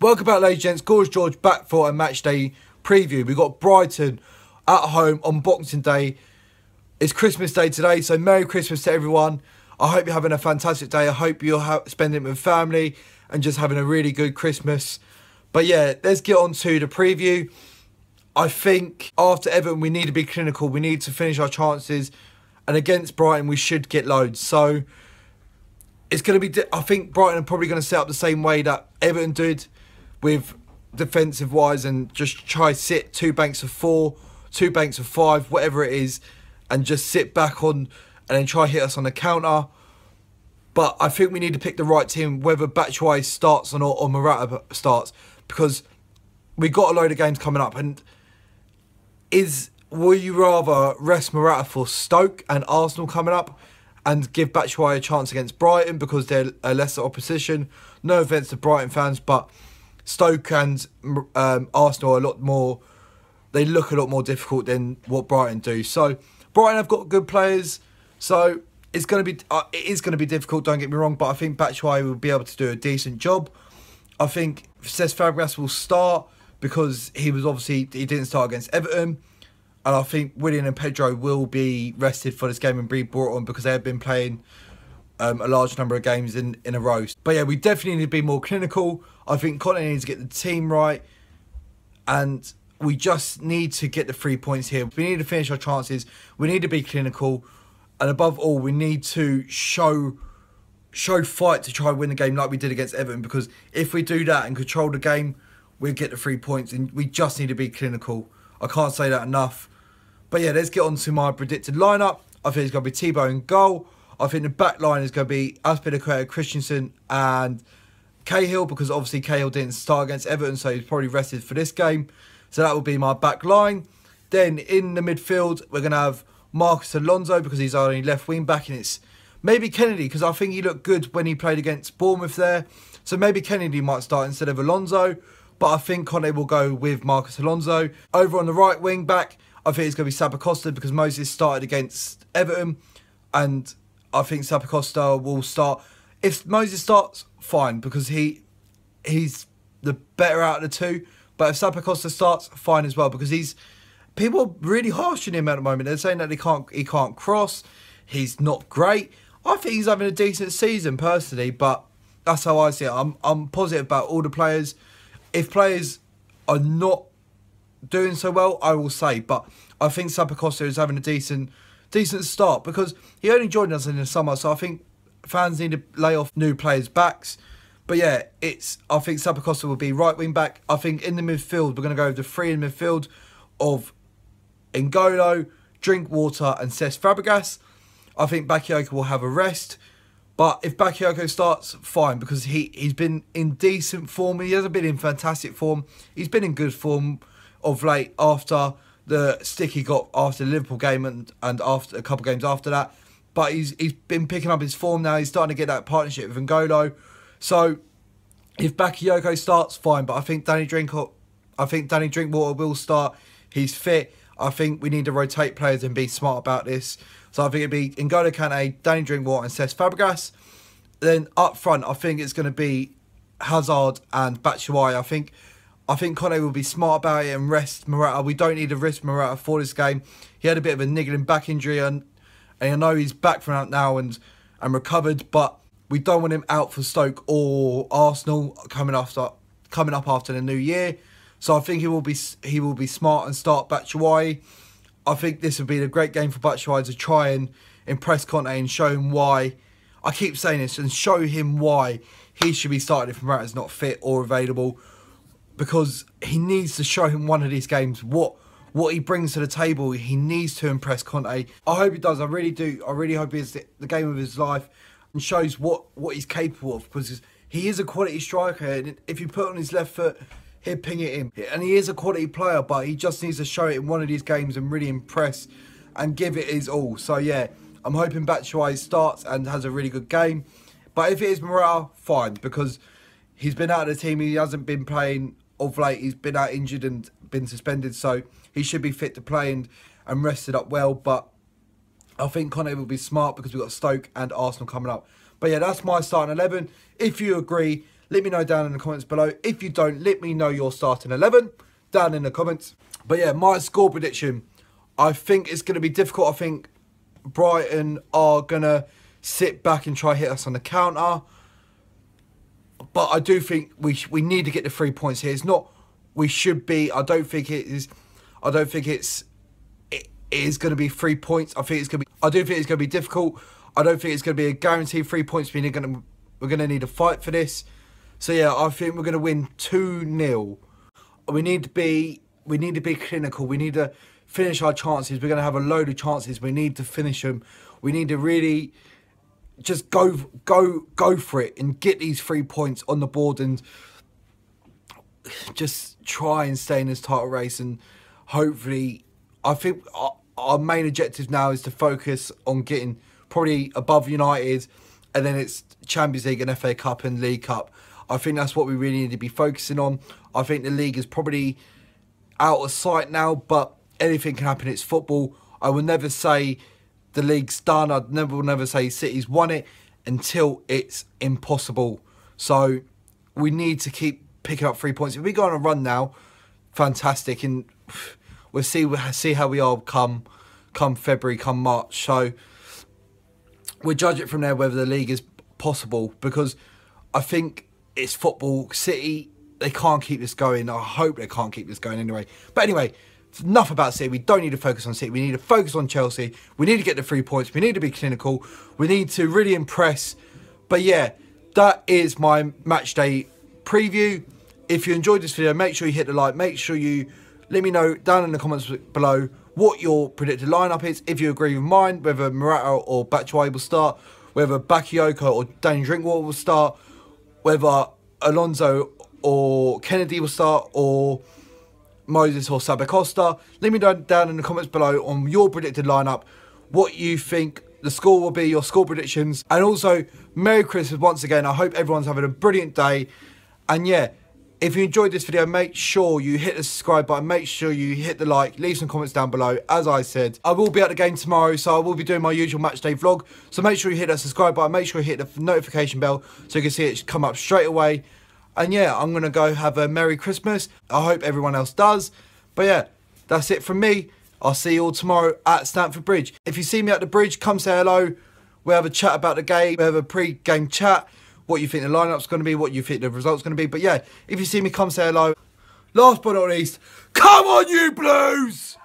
Welcome back, ladies and gents. Gorge George back for a match day preview. We've got Brighton at home on Boxing Day. It's Christmas Day today, so Merry Christmas to everyone. I hope you're having a fantastic day. I hope you're spending it with family and just having a really good Christmas. But yeah, let's get on to the preview. I think after Everton, we need to be clinical. We need to finish our chances. And against Brighton, we should get loads. So it's going to be... I think Brighton are probably going to set up the same way that Everton did, with defensive wise, and just try sit 2 banks of 4, 2 banks of 5, whatever it is, and just sit back on and then try hit us on the counter. But I think we need to pick the right team, whether Batshuayi starts or not, or Morata starts, because we got a load of games coming up. And will you rather rest Morata for Stoke and Arsenal coming up and give Batshuayi a chance against Brighton because they're a lesser opposition? No offence to Brighton fans, but Stoke and Arsenal are a lot more... They look a lot more difficult than what Brighton do. So Brighton have got good players, so it's going to be it is going to be difficult. Don't get me wrong, but I think Batshuayi will be able to do a decent job. I think Cesc Fabregas will start because he didn't start against Everton, and I think Willian and Pedro will be rested for this game and be brought on because they have been playing a large number of games in a row. But yeah, we definitely need to be more clinical. I think Kenedy needs to get the team right, and we just need to get the 3 points here. We need to finish our chances. We need to be clinical, and above all, we need to show fight to try and win the game like we did against Everton. Because if we do that and control the game, we'll get the 3 points, and we just need to be clinical. I can't say that enough. But yeah, let's get on to my predicted lineup. I think it's going to be Thibaut in goal. I think the back line is going to be Azpilicueta, Christensen and Cahill, because obviously Cahill didn't start against Everton, so he's probably rested for this game. So that will be my back line. Then in the midfield, we're going to have Marcus Alonso, because he's our only left wing back, and it's maybe Kenedy, because I think he looked good when he played against Bournemouth there. So maybe Kenedy might start instead of Alonso, but I think Conte will go with Marcus Alonso. Over on the right wing back, I think it's going to be Zappacosta, because Moses started against Everton, and I think Zappacosta will start. If Moses starts, fine, because he's the better out of the two. But if Zappacosta starts, fine as well, because people are really harsh on him at the moment. They're saying that he can't cross. He's not great. I think he's having a decent season personally, but that's how I see it. I'm positive about all the players. If players are not doing so well, I will say, but I think Zappacosta is having a decent start, because he only joined us in the summer, so I think fans need to lay off new players' backs. But yeah, I think Zappacosta will be right wing back. I think in the midfield, we're going to go with the 3 in midfield of N'Golo, Drinkwater and Cesc Fabregas. I think Bakayoko will have a rest. But if Bakayoko starts, fine, because he's been in decent form. He hasn't been in fantastic form. He's been in good form of late after the stick he got after the Liverpool game and after a couple of games after that. But he's been picking up his form now. He's starting to get that partnership with N'Golo. So if Bakayoko starts, fine. But I think Danny Drinkwater will start. He's fit. I think we need to rotate players and be smart about this. So I think it'd be N'Golo Kante, Danny Drinkwater and Cesc Fabregas. Then up front, I think it's going to be Hazard and Batshuayi. I think Conte will be smart about it and rest Morata. We don't need to risk Morata for this game. He had a bit of a niggling back injury, and I know he's back from out now and recovered, but we don't want him out for Stoke or Arsenal coming up after the new year. So I think he will be smart and start Batshuayi. I think this would be a great game for Batshuayi to try and impress Conte and show him why. I keep saying this, and show him why he should be started if Morata's not fit or available, because he needs to show him one of these games what he brings to the table. He needs to impress Conte. I hope he does. I really do. I really hope it's the game of his life and shows what he's capable of, because he is a quality striker, and if you put on his left foot, he'll ping it in. And he is a quality player, but he just needs to show it in one of these games and really impress and give it his all. So yeah, I'm hoping Batshuayi starts and has a really good game. But if it is Morata, fine, because he's been out of the team. He hasn't been playing of late. He's been out injured and been suspended, so he should be fit to play and rested up well. But I think Conte will be smart because we've got Stoke and Arsenal coming up. But yeah, that's my starting 11. If you agree, Let me know down in the comments below. If you don't, let me know your starting 11 down in the comments. But yeah, my score prediction, I think it's going to be difficult. I think Brighton are going to sit back and try hit us on the counter. But I do think we need to get the 3 points here. It's not we should be. I don't think it is. I don't think it is going to be 3 points. I think it's going to be. I do think it's going to be difficult. I don't think it's going to be a guaranteed 3 points. We're going to need a fight for this. So yeah, I think we're going to win 2-0. We need to be clinical. We need to finish our chances. We're going to have a load of chances. We need to finish them. We need to really just go for it and get these 3 points on the board and just try and stay in this title race. And hopefully, I think our main objective now is to focus on getting probably above United, and then it's Champions League and FA Cup and League Cup. I think that's what we really need to be focusing on. I think the league is probably out of sight now, but anything can happen. It's football. I will never say the league's done. I will never say City's won it until it's impossible. So we need to keep picking up 3 points. If we go on a run now, fantastic, and we'll see how we are come February, come March. So we'll judge it from there whether the league is possible, because I think it's football. City, they can't keep this going. I hope they can't keep this going anyway. But anyway, enough about City. We don't need to focus on City. We need to focus on Chelsea. We need to get the 3 points. We need to be clinical. We need to really impress. But yeah, that is my match day preview. If you enjoyed this video, make sure you hit the like. Make sure you let me know down in the comments below what your predicted lineup is. If you agree with mine, whether Morata or Batshuayi will start, whether Bakayoko or Drinkwater will start, whether Alonso or Kenedy will start, or Moses or Zappacosta. Let me know down in the comments below on your predicted lineup, what you think the score will be, your score predictions. And also, Merry Christmas once again. I hope everyone's having a brilliant day. And yeah, if you enjoyed this video, make sure you hit the subscribe button. Make sure you hit the like. Leave some comments down below. As I said, I will be at the game tomorrow, so I will be doing my usual match day vlog. So make sure you hit that subscribe button. Make sure you hit the notification bell so you can see it come up straight away. And yeah, I'm going to go have a Merry Christmas. I hope everyone else does. But yeah, that's it from me. I'll see you all tomorrow at Stamford Bridge. If you see me at the bridge, come say hello. We'll have a chat about the game. We'll have a pre-game chat. What you think the lineup's going to be, what you think the result's going to be. But yeah, if you see me, come say hello. Last but not least, come on you Blues!